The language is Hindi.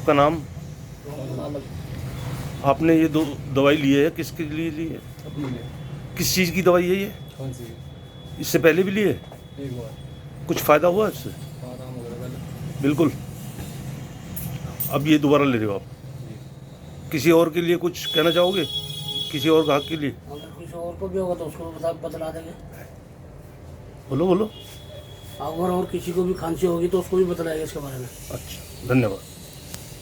आपका नाम? आपने ये दो दवाई ली है, किसके लिए ली है? किस चीज़ की दवाई है ये? कौन सी? इससे पहले भी लिए? एक बार कुछ फ़ायदा हुआ इससे? आराम हो गया पहले। बिल्कुल। अब ये दोबारा ले रहे हो आप? किसी और के लिए कुछ कहना चाहोगे? किसी और ग्राहक के लिए? अगर किसी और को भी होगा तो उसको बतला देंगे। बोलो बोलो। अगर और किसी को भी खांसी होगी तो उसको भी बतलाएंगे इसके बारे में। अच्छा, धन्यवाद।